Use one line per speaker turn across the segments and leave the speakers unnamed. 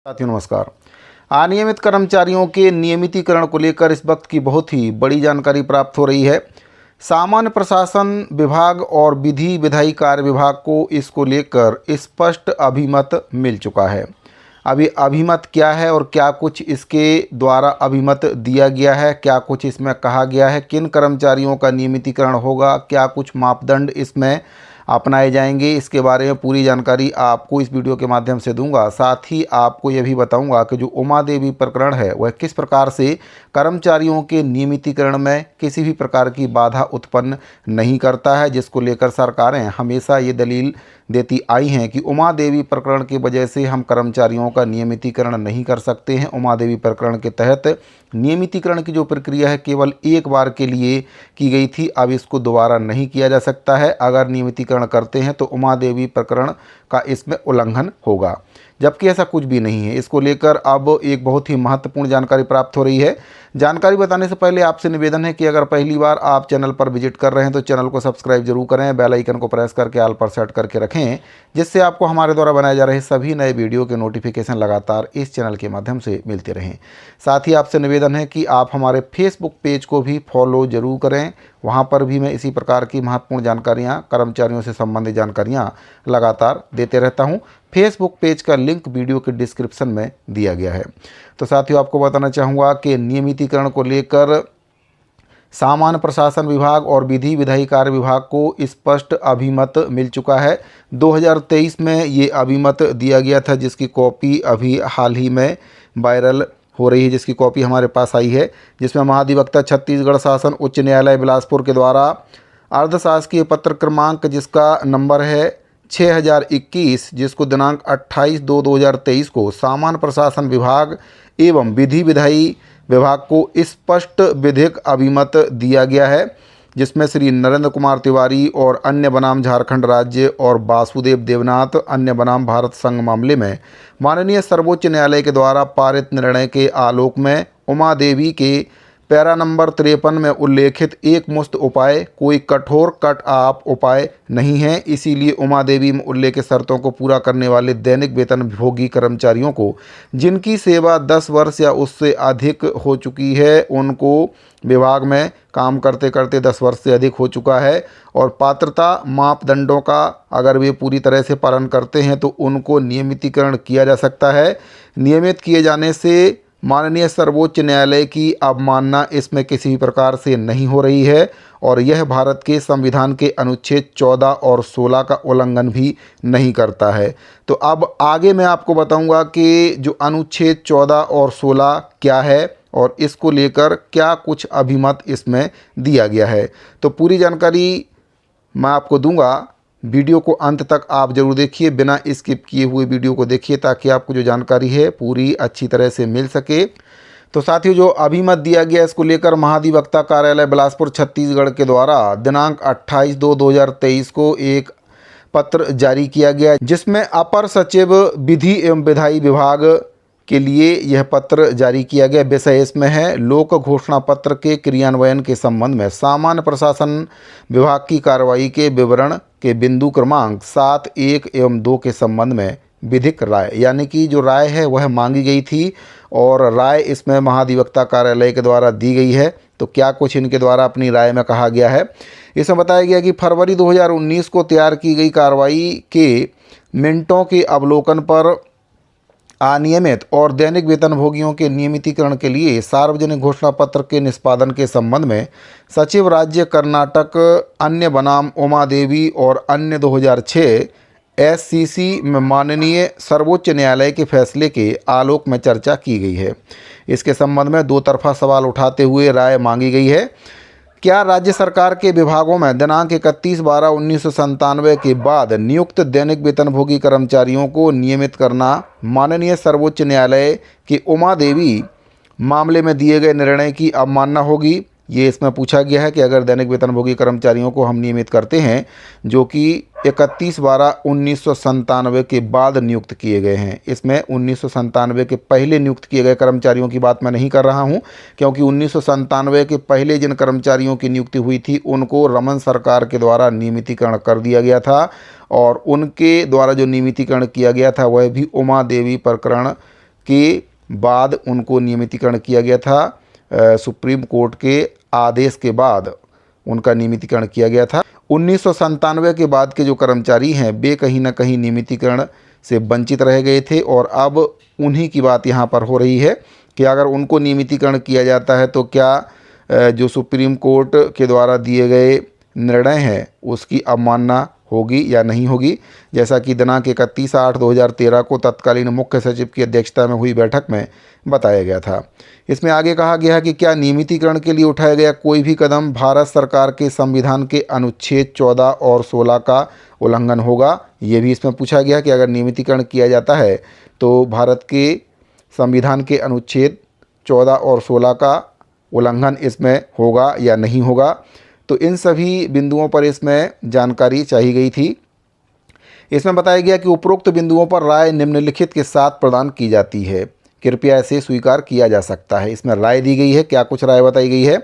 साथियों नमस्कार। अनियमित कर्मचारियों के नियमितीकरण को लेकर इस वक्त की बहुत ही बड़ी जानकारी प्राप्त हो रही है। सामान्य प्रशासन विभाग और विधि विधायी कार्य विभाग को इसको लेकर स्पष्ट अभिमत मिल चुका है। अभी अभिमत क्या है और क्या कुछ इसके द्वारा अभिमत दिया गया है, क्या कुछ इसमें कहा गया है, किन कर्मचारियों का नियमितीकरण होगा, क्या कुछ मापदंड इसमें अपनाए जाएंगे, इसके बारे में पूरी जानकारी आपको इस वीडियो के माध्यम से दूंगा। साथ ही आपको यह भी बताऊंगा कि जो उमा देवी प्रकरण है वह किस प्रकार से कर्मचारियों के नियमितीकरण में किसी भी प्रकार की बाधा उत्पन्न नहीं करता है, जिसको लेकर सरकारें हमेशा ये दलील देती आई हैं कि उमा देवी प्रकरण की वजह से हम कर्मचारियों का नियमितीकरण नहीं कर सकते हैं। उमा देवी प्रकरण के तहत नियमितीकरण की जो प्रक्रिया है केवल एक बार के लिए की गई थी, अब इसको दोबारा नहीं किया जा सकता है। अगर नियमितीकरण करते हैं तो उमा देवी प्रकरण का इसमें उल्लंघन होगा, जबकि ऐसा कुछ भी नहीं है। इसको लेकर अब एक बहुत ही महत्वपूर्ण जानकारी प्राप्त हो रही है। जानकारी बताने से पहले आपसे निवेदन है कि अगर पहली बार आप चैनल पर विजिट कर रहे हैं तो चैनल को सब्सक्राइब जरूर करें, बेल आइकन को प्रेस करके ऑल पर सेट करके रखें, जिससे आपको हमारे द्वारा बनाए जा रहे सभी नए वीडियो के नोटिफिकेशन लगातार इस चैनल के माध्यम से मिलते रहें। साथ ही आपसे निवेदन है कि आप हमारे फेसबुक पेज को भी फॉलो जरूर करें, वहाँ पर भी मैं इसी प्रकार की महत्वपूर्ण जानकारियाँ, कर्मचारियों से संबंधित जानकारियाँ लगातार देते रहता हूँ। फेसबुक पेज का लिंक वीडियो के डिस्क्रिप्शन में दिया गया है। तो साथियों आपको बताना चाहूँगा कि नियमितीकरण को लेकर सामान्य प्रशासन विभाग और विधि विधायी कार्य विभाग को स्पष्ट अभिमत मिल चुका है। 2023 में ये अभिमत दिया गया था, जिसकी कॉपी अभी हाल ही में वायरल हो रही है, जिसकी कॉपी हमारे पास आई है, जिसमें महाधिवक्ता छत्तीसगढ़ शासन उच्च न्यायालय बिलासपुर के द्वारा अर्धशासकीय पत्र क्रमांक जिसका नंबर है 6021, जिसको दिनांक 28/2/2023 को सामान्य प्रशासन विभाग एवं विधि विधायी विभाग को स्पष्ट विधिक अभिमत दिया गया है, जिसमें श्री नरेंद्र कुमार तिवारी और अन्य बनाम झारखंड राज्य और वासुदेव देवनाथ अन्य बनाम भारत संघ मामले में माननीय सर्वोच्च न्यायालय के द्वारा पारित निर्णय के आलोक में उमा देवी के पैरा नंबर 53 में उल्लेखित एक मुश्त उपाय कोई कठोर कट ऑफ उपाय नहीं है। इसीलिए उमा देवी में उल्लेखित शर्तों को पूरा करने वाले दैनिक वेतनभोगी कर्मचारियों को जिनकी सेवा 10 वर्ष या उससे अधिक हो चुकी है, उनको विभाग में काम करते करते 10 वर्ष से अधिक हो चुका है और पात्रता मापदंडों का अगर वे पूरी तरह से पालन करते हैं तो उनको नियमितीकरण किया जा सकता है। नियमित किए जाने से माननीय सर्वोच्च न्यायालय की अवमानना इसमें किसी भी प्रकार से नहीं हो रही है और यह भारत के संविधान के अनुच्छेद 14 और 16 का उल्लंघन भी नहीं करता है। तो अब आगे मैं आपको बताऊंगा कि जो अनुच्छेद 14 और 16 क्या है और इसको लेकर क्या कुछ अभिमत इसमें दिया गया है। तो पूरी जानकारी मैं आपको दूंगा। वीडियो को अंत तक आप जरूर देखिए, बिना स्किप किए हुए वीडियो को देखिए ताकि आपको जो जानकारी है पूरी अच्छी तरह से मिल सके। तो साथियों जो अभिमत दिया गया इसको लेकर महाधिवक्ता कार्यालय बिलासपुर छत्तीसगढ़ के द्वारा दिनांक 28/2/2023 को एक पत्र जारी किया गया, जिसमें अपर सचिव विधि एवं विधायी विभाग के लिए यह पत्र जारी किया गया। विषय इसमें है लोक घोषणा पत्र के क्रियान्वयन के संबंध में सामान्य प्रशासन विभाग की कार्रवाई के विवरण के बिंदु क्रमांक 7, 1 एवं 2 के संबंध में विधिक राय, यानी कि जो राय है वह मांगी गई थी और राय इसमें महाधिवक्ता कार्यालय के द्वारा दी गई है। तो क्या कुछ इनके द्वारा अपनी राय में कहा गया है, इसमें बताया गया कि फरवरी 2019 को तैयार की गई कार्रवाई के मिनटों के अवलोकन पर अनियमित और दैनिक वेतनभोगियों के नियमितीकरण के लिए सार्वजनिक घोषणा पत्र के निष्पादन के संबंध में सचिव राज्य कर्नाटक अन्य बनाम उमा देवी और अन्य 2006 SCC में माननीय सर्वोच्च न्यायालय के फैसले के आलोक में चर्चा की गई है। इसके संबंध में दो तरफा सवाल उठाते हुए राय मांगी गई है। क्या राज्य सरकार के विभागों में दिनांक 31/12/1997 के बाद नियुक्त दैनिक वेतनभोगी कर्मचारियों को नियमित करना माननीय सर्वोच्च न्यायालय के उमा देवी मामले में दिए गए निर्णय की अवमानना होगी? ये इसमें पूछा गया है कि अगर दैनिक वेतनभोगी कर्मचारियों को हम नियमित करते हैं जो कि 31/12/1997 के बाद नियुक्त किए गए हैं, इसमें 1997 के पहले नियुक्त किए गए कर्मचारियों की बात मैं नहीं कर रहा हूं, क्योंकि 1997 के पहले जिन कर्मचारियों की नियुक्ति हुई थी उनको रमन सरकार के द्वारा नियमितीकरण कर दिया गया था और उनके द्वारा जो नियमितीकरण किया गया था वह भी उमा देवी प्रकरण के बाद उनको नियमितीकरण किया गया था। सुप्रीम कोर्ट के आदेश के बाद उनका नियमितीकरण किया गया था। 1997 के बाद के जो कर्मचारी हैं वे कहीं ना कहीं नियमितीकरण से वंचित रह गए थे और अब उन्हीं की बात यहाँ पर हो रही है कि अगर उनको नियमितीकरण किया जाता है तो क्या जो सुप्रीम कोर्ट के द्वारा दिए गए निर्णय हैं उसकी अवमानना होगी या नहीं होगी। जैसा कि दिनांक 31/8/2013 को तत्कालीन मुख्य सचिव की अध्यक्षता में हुई बैठक में बताया गया था। इसमें आगे कहा गया है कि क्या नियमितीकरण के लिए उठाया गया कोई भी कदम भारत सरकार के संविधान के अनुच्छेद 14 और 16 का उल्लंघन होगा। ये भी इसमें पूछा गया कि अगर नियमितीकरण किया जाता है तो भारत के संविधान के अनुच्छेद 14 और 16 का उल्लंघन इसमें होगा या नहीं होगा। तो इन सभी बिंदुओं पर इसमें जानकारी चाहिए गई थी। इसमें बताया गया कि उपरोक्त बिंदुओं पर राय निम्नलिखित के साथ प्रदान की जाती है, कृपया इसे स्वीकार किया जा सकता है। इसमें राय दी गई है, क्या कुछ राय बताई गई है।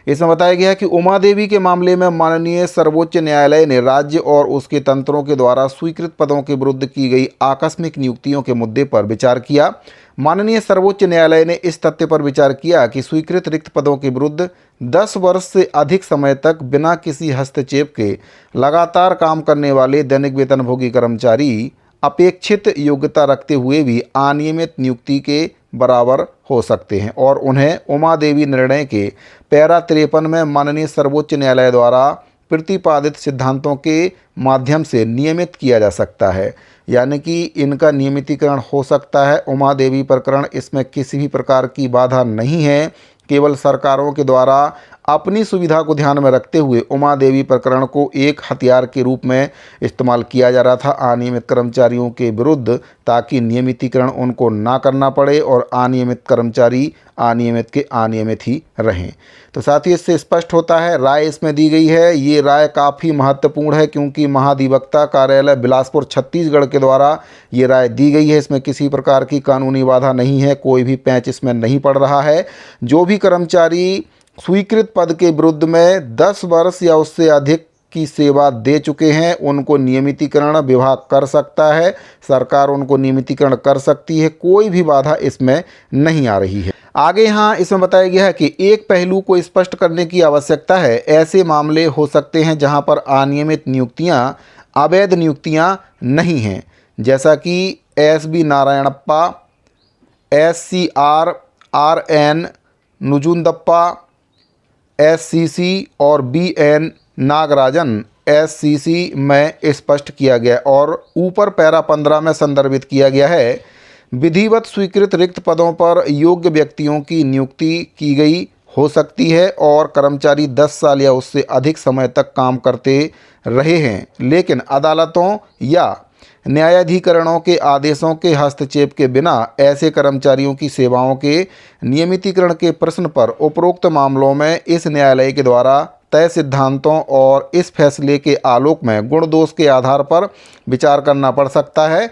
इसमें बताया गया है कि उमा देवी के मामले में माननीय सर्वोच्च न्यायालय ने राज्य और उसके तंत्रों के द्वारा स्वीकृत पदों के विरुद्ध की गई आकस्मिक नियुक्तियों के मुद्दे पर विचार किया। माननीय सर्वोच्च न्यायालय ने इस तथ्य पर विचार किया कि स्वीकृत रिक्त पदों के विरुद्ध 10 वर्ष से अधिक समय तक बिना किसी हस्तक्षेप के लगातार काम करने वाले दैनिक वेतनभोगी कर्मचारी अपेक्षित योग्यता रखते हुए भी अनियमित नियुक्ति के बराबर हो सकते हैं और उन्हें उमा देवी निर्णय के पैरा 53 में माननीय सर्वोच्च न्यायालय द्वारा प्रतिपादित सिद्धांतों के माध्यम से नियमित किया जा सकता है। यानी कि इनका नियमितीकरण हो सकता है। उमा देवी प्रकरण, इसमें किसी भी प्रकार की बाधा नहीं है। केवल सरकारों के द्वारा अपनी सुविधा को ध्यान में रखते हुए उमा देवी प्रकरण को एक हथियार के रूप में इस्तेमाल किया जा रहा था अनियमित कर्मचारियों के विरुद्ध, ताकि नियमितीकरण उनको ना करना पड़े और अनियमित कर्मचारी अनियमित के अनियमित ही रहें। तो साथ ही इससे स्पष्ट होता है, राय इसमें दी गई है, ये राय काफ़ी महत्वपूर्ण है क्योंकि महाधिवक्ता कार्यालय बिलासपुर छत्तीसगढ़ के द्वारा ये राय दी गई है। इसमें किसी प्रकार की कानूनी बाधा नहीं है, कोई भी पैंच इसमें नहीं पड़ रहा है। जो भी कर्मचारी स्वीकृत पद के विरुद्ध में 10 वर्ष या उससे अधिक की सेवा दे चुके हैं उनको नियमितीकरण विभाग कर सकता है, सरकार उनको नियमितीकरण कर सकती है, कोई भी बाधा इसमें नहीं आ रही है। आगे यहाँ इसमें बताया गया है कि एक पहलू को स्पष्ट करने की आवश्यकता है। ऐसे मामले हो सकते हैं जहाँ पर अनियमित नियुक्तियाँ अवैध नियुक्तियाँ नहीं हैं, जैसा कि SB Narayanappa, SCR RN नुजुंदप्पा SCC और BN नागराजन SCC में स्पष्ट किया गया और ऊपर पैरा 15 में संदर्भित किया गया है। विधिवत स्वीकृत रिक्त पदों पर योग्य व्यक्तियों की नियुक्ति की गई हो सकती है और कर्मचारी 10 साल या उससे अधिक समय तक काम करते रहे हैं, लेकिन अदालतों या न्यायाधिकरणों के आदेशों के हस्तक्षेप के बिना ऐसे कर्मचारियों की सेवाओं के नियमितीकरण के प्रश्न पर उपरोक्त मामलों में इस न्यायालय के द्वारा तय सिद्धांतों और इस फैसले के आलोक में गुण दोष के आधार पर विचार करना पड़ सकता है।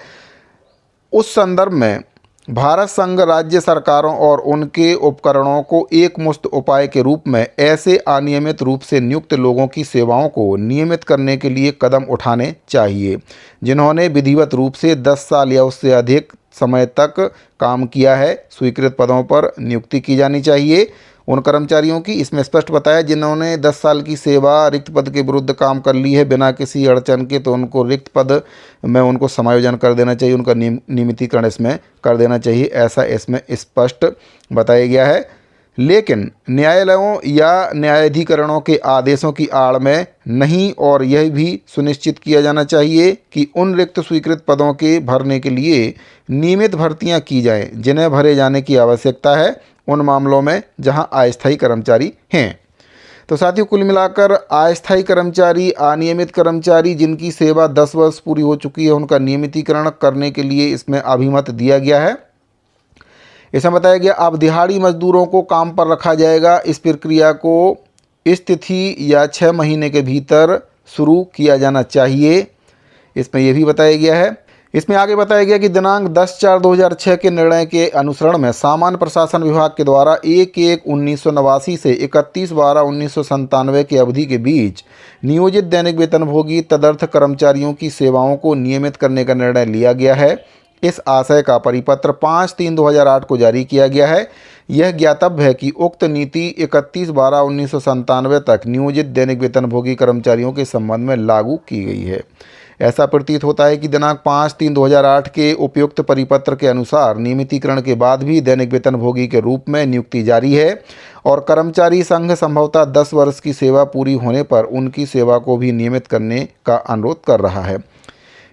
उस संदर्भ में भारत संघ राज्य सरकारों और उनके उपकरणों को एक मुश्त उपाय के रूप में ऐसे अनियमित रूप से नियुक्त लोगों की सेवाओं को नियमित करने के लिए कदम उठाने चाहिए, जिन्होंने विधिवत रूप से 10 साल या उससे अधिक समय तक काम किया है। स्वीकृत पदों पर नियुक्ति की जानी चाहिए उन कर्मचारियों की, इसमें स्पष्ट बताया जिन्होंने 10 साल की सेवा रिक्त पद के विरुद्ध काम कर ली है बिना किसी अड़चन के, तो उनको रिक्त पद में उनको समायोजन कर देना चाहिए, उनका नियमितीकरण इसमें कर देना चाहिए, ऐसा इसमें स्पष्ट बताया गया है। लेकिन न्यायालयों या न्यायाधिकरणों के आदेशों की आड़ में नहीं, और यह भी सुनिश्चित किया जाना चाहिए कि उन रिक्त स्वीकृत पदों के भरने के लिए नियमित भर्तियां की जाएं जिन्हें भरे जाने की आवश्यकता है उन मामलों में जहां अस्थायी कर्मचारी हैं। तो साथियों, कुल मिलाकर अस्थायी कर्मचारी, अनियमित कर्मचारी जिनकी सेवा 10 वर्ष पूरी हो चुकी है, उनका नियमितीकरण करने के लिए इसमें अभिमत दिया गया है। इसमें बताया गया अब दिहाड़ी मजदूरों को काम पर रखा जाएगा। इस प्रक्रिया को इस तिथि या 6 महीने के भीतर शुरू किया जाना चाहिए, इसमें यह भी बताया गया है। इसमें आगे बताया गया कि दिनांक 10/4/2006 के निर्णय के अनुसरण में सामान्य प्रशासन विभाग के द्वारा 1/1/1989 से 31/12/1997 की अवधि के बीच नियोजित दैनिक वेतनभोगी तदर्थ कर्मचारियों की सेवाओं को नियमित करने का निर्णय लिया गया है। इस आशय का परिपत्र 5/3/2008 को जारी किया गया है। यह ज्ञातव्य है कि उक्त नीति 31/12/1997 तक नियोजित दैनिक वेतनभोगी कर्मचारियों के संबंध में लागू की गई है। ऐसा प्रतीत होता है कि दिनांक 5/3/2008 के उपयुक्त परिपत्र के अनुसार नियमितीकरण के बाद भी दैनिक वेतनभोगी के रूप में नियुक्ति जारी है और कर्मचारी संघ संभवतः 10 वर्ष की सेवा पूरी होने पर उनकी सेवा को भी नियमित करने का अनुरोध कर रहा है।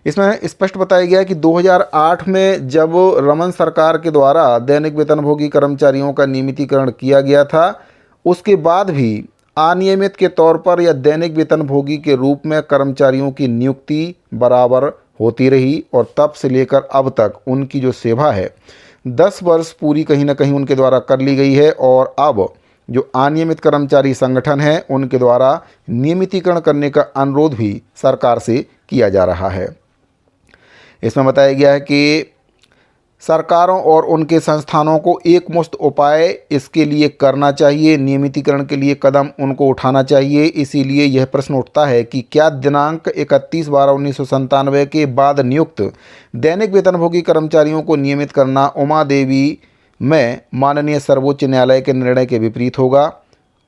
इसमें स्पष्ट बताया गया है कि 2008 में जब रमन सरकार के द्वारा दैनिक वेतनभोगी कर्मचारियों का नियमितीकरण किया गया था, उसके बाद भी अनियमित के तौर पर या दैनिक वेतनभोगी के रूप में कर्मचारियों की नियुक्ति बराबर होती रही और तब से लेकर अब तक उनकी जो सेवा है 10 वर्ष पूरी कहीं ना कहीं उनके द्वारा कर ली गई है और अब जो अनियमित कर्मचारी संगठन है उनके द्वारा नियमितीकरण करने का अनुरोध भी सरकार से किया जा रहा है। इसमें बताया गया है कि सरकारों और उनके संस्थानों को एकमुश्त उपाय इसके लिए करना चाहिए, नियमितीकरण के लिए कदम उनको उठाना चाहिए। इसीलिए यह प्रश्न उठता है कि क्या दिनांक 31/12/1997 के बाद नियुक्त दैनिक वेतनभोगी कर्मचारियों को नियमित करना उमा देवी में माननीय सर्वोच्च न्यायालय के निर्णय के विपरीत होगा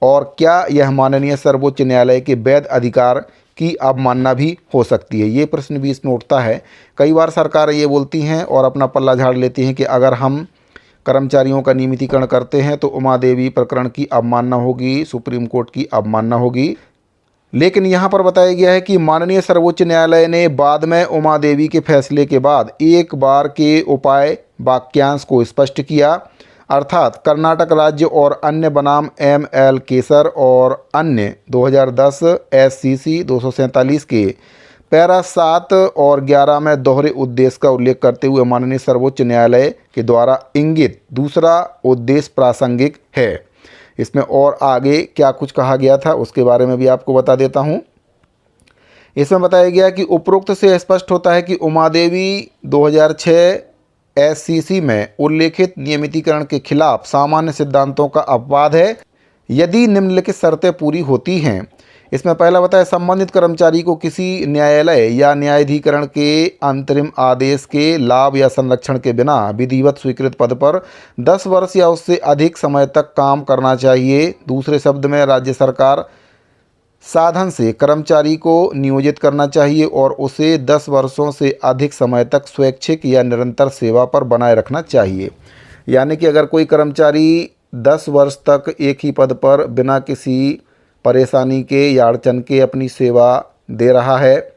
और क्या यह माननीय सर्वोच्च न्यायालय के वैध अधिकार की अवमानना भी हो सकती है। ये प्रश्न भी इसमें उठता है। कई बार सरकार ये बोलती हैं और अपना पल्ला झाड़ लेती हैं कि अगर हम कर्मचारियों का नियमितीकरण करते हैं तो उमा देवी प्रकरण की अवमानना होगी, सुप्रीम कोर्ट की अवमानना होगी। लेकिन यहाँ पर बताया गया है कि माननीय सर्वोच्च न्यायालय ने बाद में उमा देवी के फैसले के बाद एक बार के उपाय वाक्यांश को स्पष्ट किया, अर्थात कर्नाटक राज्य और अन्य बनाम ML केसर और अन्य 2010 SCC 247 के पैरा 7 और 11 में दोहरे उद्देश्य का उल्लेख करते हुए माननीय सर्वोच्च न्यायालय के द्वारा इंगित दूसरा उद्देश्य प्रासंगिक है। इसमें और आगे क्या कुछ कहा गया था उसके बारे में भी आपको बता देता हूँ। इसमें बताया गया कि उपरोक्त से स्पष्ट होता है कि उमा देवी 2006 SCC में उल्लेखित नियमितीकरण के खिलाफ सामान्य सिद्धांतों का अपवाद है यदि निम्नलिखित शर्तें पूरी होती हैं। इसमें पहला बताया संबंधित कर्मचारी को किसी न्यायालय या न्यायाधिकरण के अंतरिम आदेश के लाभ या संरक्षण के बिना विधिवत स्वीकृत पद पर 10 वर्ष या उससे अधिक समय तक काम करना चाहिए। दूसरे शब्द में राज्य सरकार साधन से कर्मचारी को नियोजित करना चाहिए और उसे 10 वर्षों से अधिक समय तक स्वैच्छिक या निरंतर सेवा पर बनाए रखना चाहिए। यानी कि अगर कोई कर्मचारी 10 वर्ष तक एक ही पद पर बिना किसी परेशानी के या अड़चन के अपनी सेवा दे रहा है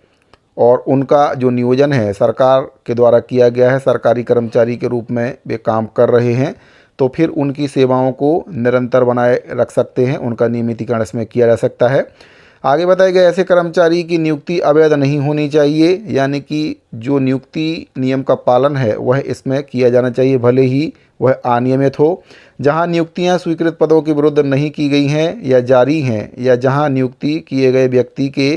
और उनका जो नियोजन है सरकार के द्वारा किया गया है, सरकारी कर्मचारी के रूप में वे काम कर रहे हैं, तो फिर उनकी सेवाओं को निरंतर बनाए रख सकते हैं, उनका नियमितीकरण इसमें किया जा सकता है। आगे बताया गया ऐसे कर्मचारी की नियुक्ति अवैध नहीं होनी चाहिए, यानी कि जो नियुक्ति नियम का पालन है वह इसमें किया जाना चाहिए, भले ही वह अनियमित हो। जहां नियुक्तियां स्वीकृत पदों के विरुद्ध नहीं की गई हैं या जारी हैं या जहां नियुक्ति किए गए व्यक्ति के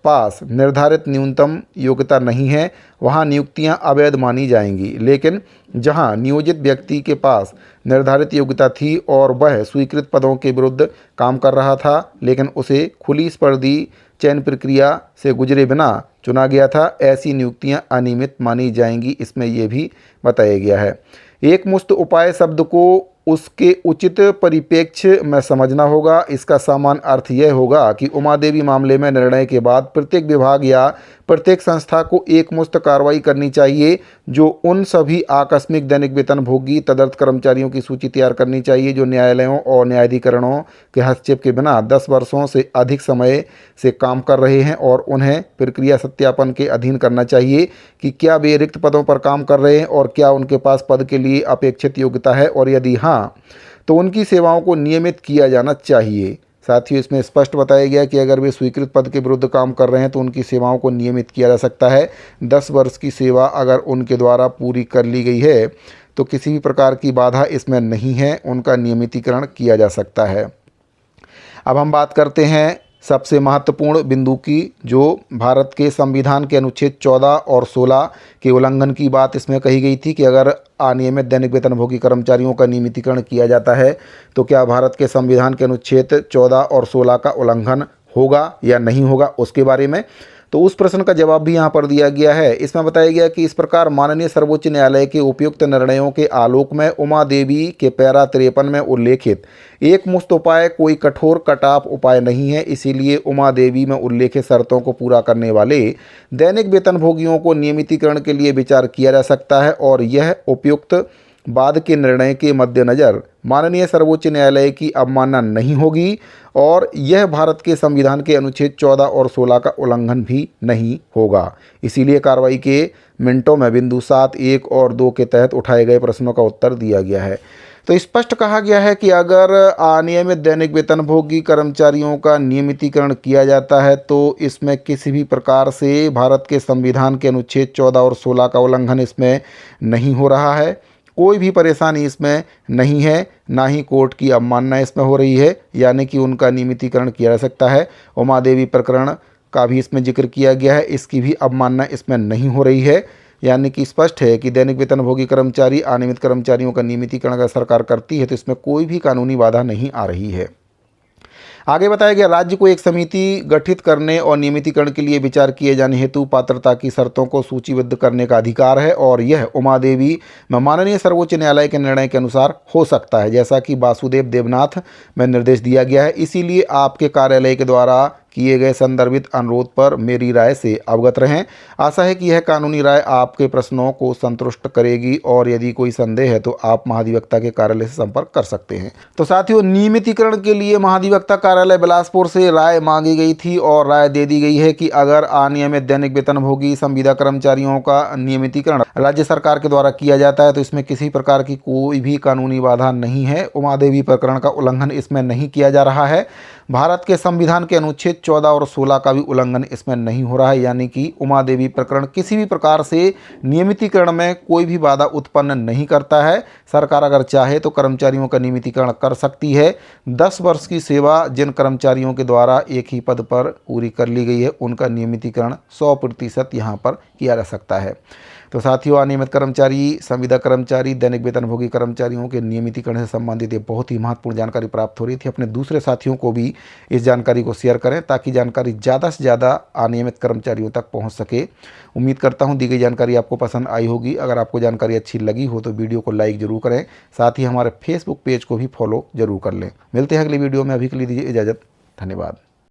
पास निर्धारित न्यूनतम योग्यता नहीं है वहां नियुक्तियां अवैध मानी जाएंगी। लेकिन जहां नियोजित व्यक्ति के पास निर्धारित योग्यता थी और वह स्वीकृत पदों के विरुद्ध काम कर रहा था लेकिन उसे खुली स्पर्धी चयन प्रक्रिया से गुजरे बिना चुना गया था, ऐसी नियुक्तियां अनियमित मानी जाएंगी। इसमें यह भी बताया गया है। एकमुश्त उपाय शब्द को उसके उचित परिप्रेक्ष्य में समझना होगा। इसका सामान्य अर्थ यह होगा कि उमा देवी मामले में निर्णय के बाद प्रत्येक विभाग या प्रत्येक संस्था को एकमुश्त कार्रवाई करनी चाहिए, जो उन सभी आकस्मिक दैनिक वेतनभोगी तदर्थ कर्मचारियों की सूची तैयार करनी चाहिए जो न्यायालयों और न्यायाधिकरणों के हस्तक्षेप के बिना 10 वर्षों से अधिक समय से काम कर रहे हैं और उन्हें प्रक्रिया सत्यापन के अधीन करना चाहिए कि क्या वे रिक्त पदों पर काम कर रहे हैं और क्या उनके पास पद के लिए अपेक्षित योग्यता है और यदि हाँ तो उनकी सेवाओं को नियमित किया जाना चाहिए। साथ ही इसमें स्पष्ट बताया गया कि अगर वे स्वीकृत पद के विरुद्ध काम कर रहे हैं तो उनकी सेवाओं को नियमित किया जा सकता है। 10 वर्ष की सेवा अगर उनके द्वारा पूरी कर ली गई है तो किसी भी प्रकार की बाधा इसमें नहीं है, उनका नियमितीकरण किया जा सकता है। अब हम बात करते हैं सबसे महत्वपूर्ण बिंदु की, जो भारत के संविधान के अनुच्छेद 14 और 16 के उल्लंघन की बात इसमें कही गई थी कि अगर अनियमित दैनिक वेतनभोगी कर्मचारियों का नियमितीकरण किया जाता है तो क्या भारत के संविधान के अनुच्छेद 14 और 16 का उल्लंघन होगा या नहीं होगा, उसके बारे में। तो उस प्रश्न का जवाब भी यहाँ पर दिया गया है। इसमें बताया गया कि इस प्रकार माननीय सर्वोच्च न्यायालय के उपयुक्त निर्णयों के आलोक में उमा देवी के पैरा 53 में उल्लेखित एकमुश्त उपाय कोई कठोर कटाप उपाय नहीं है। इसीलिए उमा देवी में उल्लेखित शर्तों को पूरा करने वाले दैनिक वेतनभोगियों को नियमितीकरण के लिए विचार किया जा सकता है और यह उपयुक्त बाद के निर्णय के मद्देनज़र माननीय सर्वोच्च न्यायालय की अवमानना नहीं होगी और यह भारत के संविधान के अनुच्छेद 14 और 16 का उल्लंघन भी नहीं होगा। इसीलिए कार्रवाई के मिनटों में बिंदु 7, 1 और 2 के तहत उठाए गए प्रश्नों का उत्तर दिया गया है। तो स्पष्ट कहा गया है कि अगर अनियमित दैनिक वेतनभोगी कर्मचारियों का नियमितीकरण किया जाता है तो इसमें किसी भी प्रकार से भारत के संविधान के अनुच्छेद 14 और 16 का उल्लंघन इसमें नहीं हो रहा है। कोई भी परेशानी इसमें नहीं है, ना ही कोर्ट की अवमानना इसमें हो रही है, यानी कि उनका नियमितीकरण किया जा सकता है। उमा देवी प्रकरण का भी इसमें जिक्र किया गया है, इसकी भी अवमानना इसमें नहीं हो रही है। यानी कि स्पष्ट है कि दैनिक वेतनभोगी कर्मचारी अनियमित कर्मचारियों का नियमितीकरण अगर सरकार करती है तो इसमें कोई भी कानूनी बाधा नहीं आ रही है। आगे बताया गया, राज्य को एक समिति गठित करने और नियमितीकरण के लिए विचार किए जाने हेतु पात्रता की शर्तों को सूचीबद्ध करने का अधिकार है और यह उमा देवी में माननीय सर्वोच्च न्यायालय के निर्णय के अनुसार हो सकता है, जैसा कि वासुदेव देवनाथ में निर्देश दिया गया है। इसीलिए आपके कार्यालय के द्वारा किए गए संदर्भित अनुरोध पर मेरी राय से अवगत रहें। आशा है कि यह कानूनी राय आपके प्रश्नों को संतुष्ट करेगी और यदि कोई संदेह है तो आप महाधिवक्ता के कार्यालय से संपर्क कर सकते हैं। तो साथियों, नियमितीकरण के लिए महाधिवक्ता कार्यालय बिलासपुर से राय मांगी गई थी और राय दे दी गई है कि अगर अनियमित दैनिक वेतनभोगी संविदा कर्मचारियों का नियमितीकरण राज्य सरकार के द्वारा किया जाता है तो इसमें किसी प्रकार की कोई भी कानूनी बाधा नहीं है। उमा देवी प्रकरण का उल्लंघन इसमें नहीं किया जा रहा है। भारत के संविधान के अनुच्छेद 14 और 16 का भी उल्लंघन इसमें नहीं हो रहा है, यानी कि उमा देवी प्रकरण किसी भी प्रकार से नियमितीकरण में कोई भी बाधा उत्पन्न नहीं करता है। सरकार अगर चाहे तो कर्मचारियों का नियमितीकरण कर सकती है। 10 वर्ष की सेवा जिन कर्मचारियों के द्वारा एक ही पद पर पूरी कर ली गई है उनका नियमितीकरण 100% यहाँ पर किया जा सकता है। तो साथियों, अनियमित कर्मचारी, संविदा कर्मचारी, दैनिक वेतनभोगी कर्मचारियों के नियमितीकरण से संबंधित ये बहुत ही महत्वपूर्ण जानकारी प्राप्त हो रही थी। अपने दूसरे साथियों को भी इस जानकारी को शेयर करें ताकि जानकारी ज़्यादा से ज़्यादा अनियमित कर्मचारियों तक पहुंच सके। उम्मीद करता हूं दी गई जानकारी आपको पसंद आई होगी। अगर आपको जानकारी अच्छी लगी हो तो वीडियो को लाइक जरूर करें, साथ ही हमारे फेसबुक पेज को भी फॉलो जरूर कर लें। मिलते हैं अगली वीडियो में, अभी के लिए दीजिए इजाज़त। धन्यवाद।